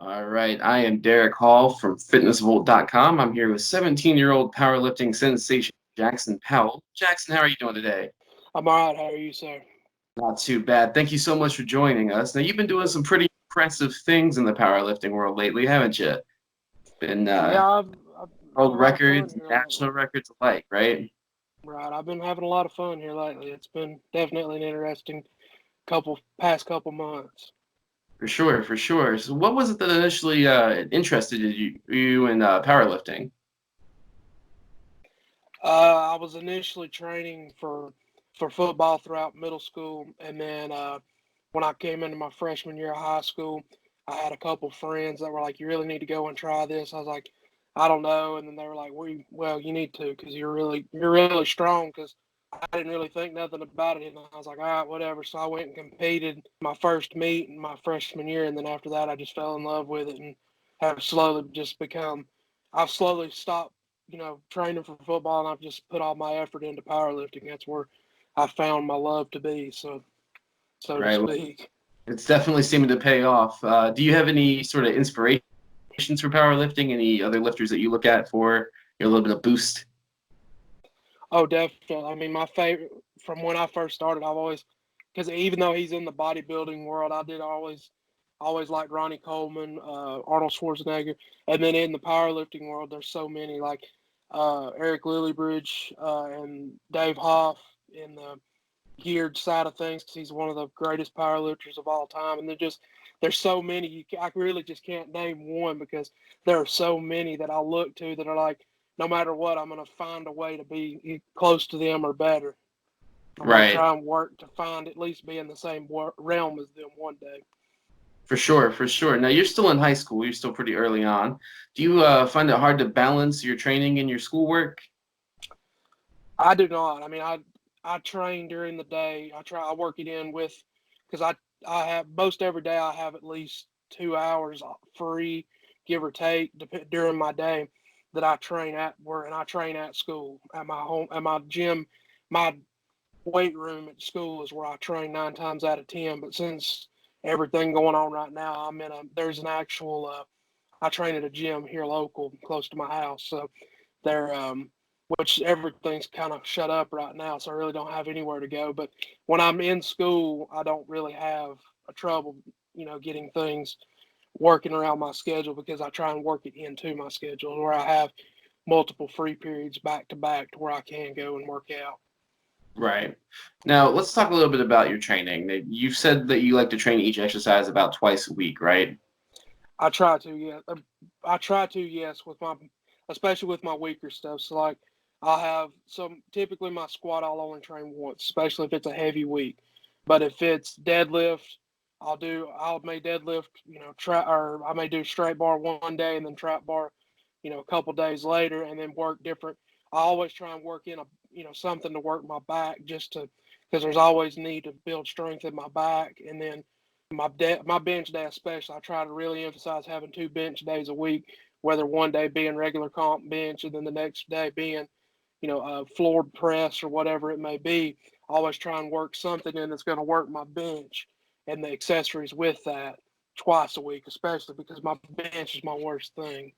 All right, I am Derek Hall from fitnessvolt.com. I'm here with 17-year-old powerlifting sensation Jackson Powell. Jackson, how are you doing today? I'm all right. How are you, sir? Not too bad. Thank you so much for joining us. Now, you've been doing some pretty impressive things in the powerlifting world lately, haven't you? Been Yeah, I've had a world lot of fun records, here lately. national records alike, right? Right, I've been having a lot of fun here lately. It's been definitely an interesting couple months. For sure, for sure. So, what was it that initially interested you in powerlifting? I was initially training for football throughout middle school, and then when I came into my freshman year of high school, I had a couple friends that were like, "You really need to go and try this." I was like, "I don't know," and then they were like, "Well, you need to because you're really strong." Because I didn't really think nothing about it, and I was like, "All right, whatever." So I went and competed my first meet in my freshman year, and then after that, I just fell in love with it and have slowly just become. I've slowly stopped training for football, and I've just put all my effort into powerlifting. That's where I found my love to be, so to Right. Well, speak. it's definitely seeming to pay off. Do you have any sort of inspirations for powerlifting? Any other lifters that you look at for a little bit of boost? Oh, definitely. I mean, my favorite from when I first started, I've always because even though he's in the bodybuilding world, I did always like Ronnie Coleman, Arnold Schwarzenegger, and then in the powerlifting world, there's so many like Eric Lillybridge and Dave Hoff in the geared side of things because he's one of the greatest powerlifters of all time. And there's so many I really just can't name one because there are so many that I look to that are like no matter what I'm going to find a way to be close to them or better. I'm going to Right. try and work to find at least be in the same realm as them one day. For sure, for sure. Now you're still in high school. You're still pretty early on. Do you find it hard to balance your training and your schoolwork? I do not. I mean, I train during the day. I work it in with because I have most every day I have at least 2 hours free, give or take, during my day that I train at work and I train at school at my home at my gym. My weight room at school is where I train 9 times out of 10. But since everything going on right now, there's an actual I train at a gym here local close to my house. So they're which everything's kind of shut up right now, so I really don't have anywhere to go. But when I'm in school, I don't really have a trouble, getting things working around my schedule because I try and work it into my schedule where I have multiple free periods back to back to where I can go and work out. Right. Now let's talk a little bit about your training. You've said that you like to train each exercise about twice a week, right? I try to, yeah. I try to, yes, especially with my weaker stuff. So like, I'll have some. Typically, my squat I'll only train once, especially if it's a heavy week. But if it's deadlift, I may deadlift, try or I may do straight bar one day and then trap bar, a couple days later, and then work different. I always try and work in something to work my back just to because there's always need to build strength in my back, and then my bench day especially, I try to really emphasize having 2 bench days a week, whether one day being regular comp bench and then the next day being, a floor press or whatever it may be. I always try and work something in that's going to work my bench and the accessories with that twice a week, especially because my bench is my worst thing.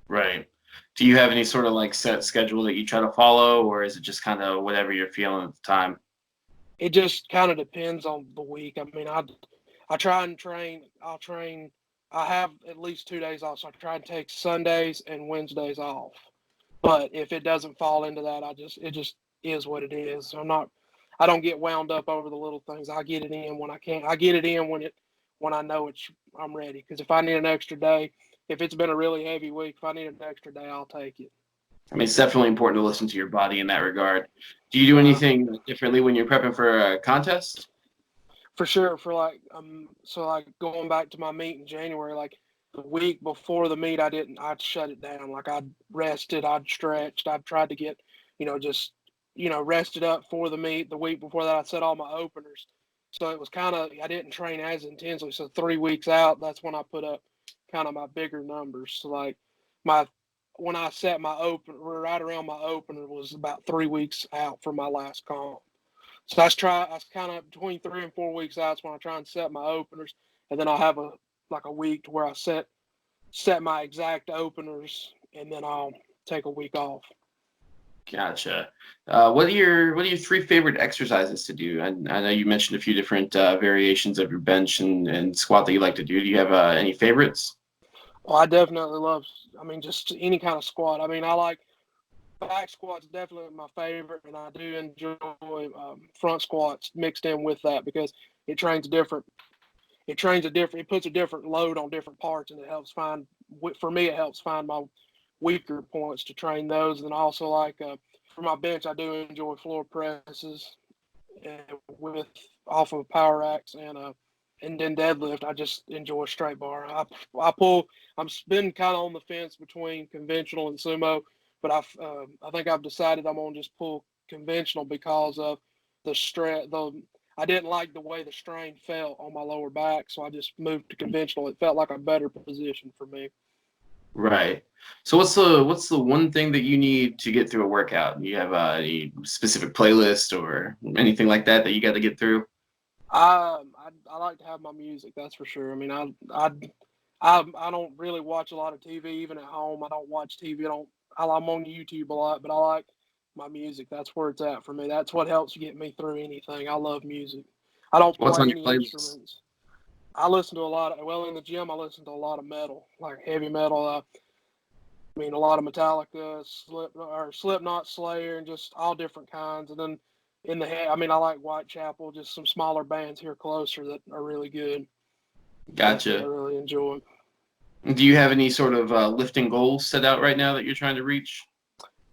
Right. Do you have any sort of like set schedule that you try to follow, or is it just kind of whatever you're feeling at the time? It just kind of depends on the week. I mean, I try and train. I'll train. I have at least 2 days off, so I try and take Sundays and Wednesdays off. But if it doesn't fall into that, it just is what it is. I don't get wound up over the little things. I get it in when I can. I get it in when I know I'm ready. Because if I need an extra day, if it's been a really heavy week, if I need an extra day, I'll take it. I mean, it's definitely important to listen to your body in that regard. Do you do Right. anything differently when you're prepping for a contest? For sure. For like so like going back to my meet in January, like the week before the meet, I'd shut it down. Like I'd rested, I'd stretched, I'd tried to get, just rested up for the meet. The week before that, I set all my openers. So it was kind of I didn't train as intensely. So 3 weeks out, that's when I put up kind of my bigger numbers. So like my when I set my open right around my opener was about 3 weeks out from my last comp. So I kind of between 3 and 4 weeks out when I try and set my openers, and then I'll have a like a week to where I set my exact openers, and then I'll take a week off. Gotcha. What are your three favorite exercises to do? I know you mentioned a few different variations of your bench and squat that you like to do. Do you have any favorites? Well, I definitely love, I mean, just any kind of squat. I mean, I like back squats, definitely my favorite, and I do enjoy front squats mixed in with that because it trains different. It puts a different load on different parts, and it helps find. For me, it helps find my weaker points to train those. And also, like for my bench, I do enjoy floor presses with off of power racks and then deadlift. I just enjoy straight bar. I pull. I'm been kind of on the fence between conventional and sumo, but I think I've decided I'm gonna just pull conventional because of the stress. I didn't like the way the strain felt on my lower back, so I just moved to conventional. It felt like a better position for me. Right. So what's the one thing that you need to get through a workout? You have any specific playlist or anything like that that you got to get through? I like to have my music. That's for sure. I mean, I don't really watch a lot of TV even at home. I don't watch TV. I'm on YouTube a lot, but I like my music. That's where it's at for me. That's what helps get me through anything. I love music. I don't What's play on your any playlist? instruments. I listen to a lot of, well, in the gym, I listen to a lot of metal, like heavy metal. I mean, a lot of Metallica, Slipknot, Slayer, and just all different kinds. And then in the head, I mean, I like Whitechapel, just some smaller bands here closer that are really good that I Gotcha. really enjoy. Do you have any sort of lifting goals set out right now that you're trying to reach?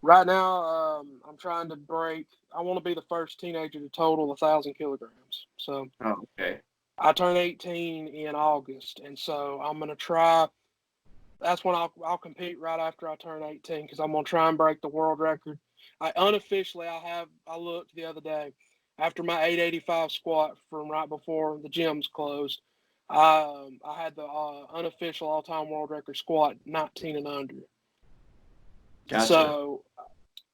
Right now, I'm trying to break. I want to be the first teenager to total 1,000 kilograms. So Oh, okay. I turn 18 in August, and so I'm gonna try. That's when I'll compete right after I turn 18 because I'm gonna try and break the world record. I looked the other day after my 885 squat from right before the gyms closed. I had the unofficial all-time world record squat 19 and under. Gotcha. So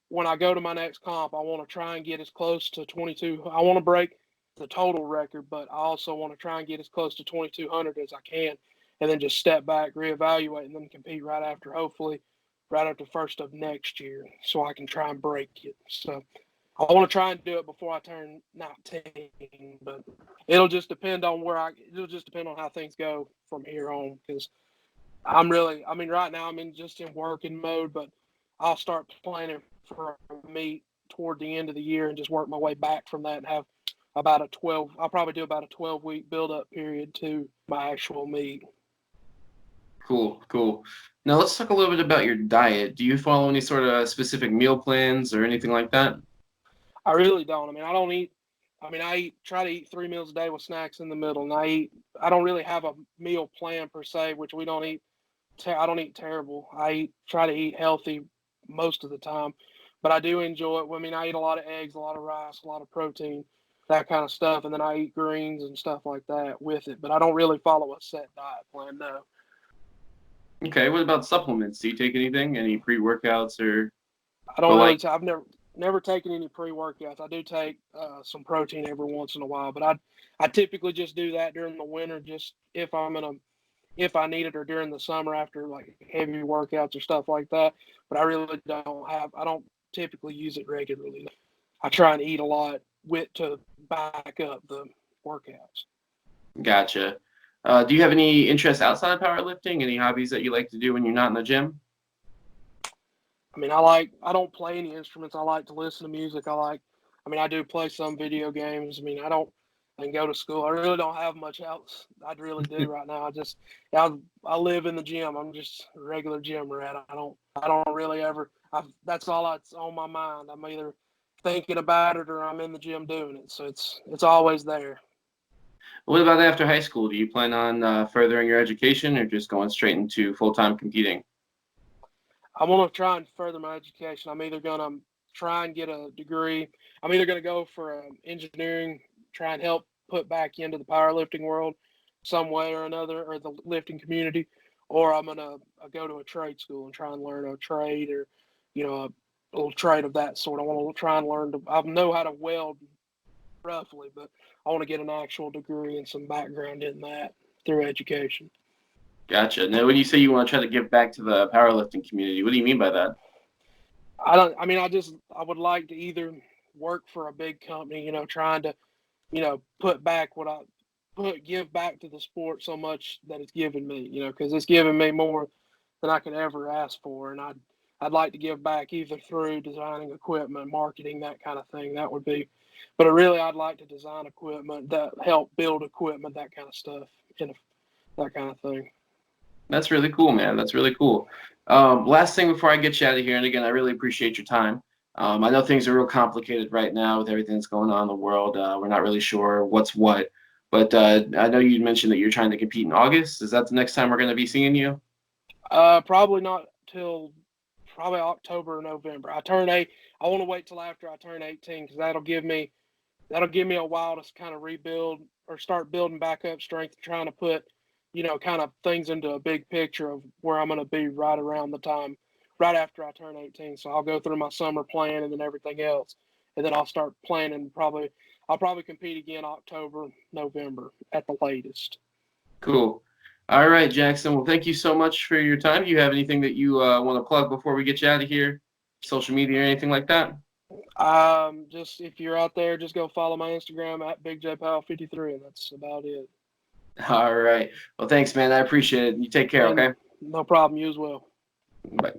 when I go to my next comp, I want to try and get as close to 22. I want to break the total record, but I also want to try and get as close to 2,200 as I can, and then just step back, reevaluate, and then compete right after. Hopefully, right after first of next year, so I can try and break it. So I want to try and do it before I turn 19, but it'll just depend on It'll just depend on how things go from here on because I mean, right now I'm just in working mode, but I'll start planning for a meet toward the end of the year and just work my way back from that and have I'll probably do about a 12-week build up period to my actual meet. Cool, cool. Now let's talk a little bit about your diet. Do you follow any sort of specific meal plans or anything like that? I really don't. I mean, I don't eat. I mean, try to eat 3 meals a day with snacks in the middle, and I don't really have a meal plan per se, which we don't eat. I don't eat terrible. Try to eat healthy most of the time, but I do enjoy it. I mean, I eat a lot of eggs, a lot of rice, a lot of protein, that kind of stuff, and then I eat greens and stuff like that with it. But I don't really follow a set diet plan. No, Okay, what about supplements? Do you take anything? Any pre-workouts or I don't the really. like? I've never taken any pre-workouts. I do take some protein every once in a while, but I typically just do that during the winter, just if I need it, or during the summer after like heavy workouts or stuff like that. But I don't typically use it regularly. I try and eat a lot to back up the workouts. Gotcha. Do you have any interests outside of powerlifting? Any hobbies that you like to do when you're not in the gym? I mean, I don't play any instruments. I like to listen to music. I mean, I do play some video games. I mean, and go to school. I really don't have much else. I really do right now. I live in the gym. I'm just a regular gym rat. I don't really ever, that's all that's on my mind. I'm either thinking about it or I'm in the gym doing it. So it's always there. What about after high school? Do you plan on furthering your education or just going straight into full-time competing? I want to try and further my education. I'm either going to try and get a degree. I'm either going to go for engineering, try and help put back into the powerlifting world some way or another, or the lifting community, or I'm going to go to a trade school and try and learn a trade or, a little trade of that sort. I want to try and I know how to weld roughly, but I want to get an actual degree and some background in that through education. Gotcha. Now, when you say you want to try to give back to the powerlifting community, what do you mean by that? I don't. I mean, I would like to either work for a big company, trying to, put back what I give back to the sport so much that it's given me, because it's given me more than I could ever ask for, and I'd like to give back either through designing equipment, marketing, that kind of thing. That would be, but really, I'd like to design equipment that help build equipment, that kind of stuff, that kind of thing. That's really cool, man. That's really cool. Last thing before I get you out of here, and again, I really appreciate your time. I know things are real complicated right now with everything that's going on in the world. We're not really sure what's what, but I know you mentioned that you're trying to compete in August. Is that the next time we're going to be seeing you? Probably not till probably October or November. I want to wait till after I turn 18 because that'll give me a while to kind of rebuild or start building back up strength, trying to put, kind of things into a big picture of where I'm going to be right around the time, right after I turn 18. So I'll go through my summer plan and then everything else, and then I'll start planning. I'll probably compete again October, November at the latest. Cool. All right, Jackson. Well, thank you so much for your time. Do you have anything that you want to plug before we get you out of here? Social media or anything like that? Just if you're out there, just go follow my Instagram at BigJPowell53, and that's about it. All right. Well, thanks, man. I appreciate it. You take care, And okay? no problem. You as well. Bye.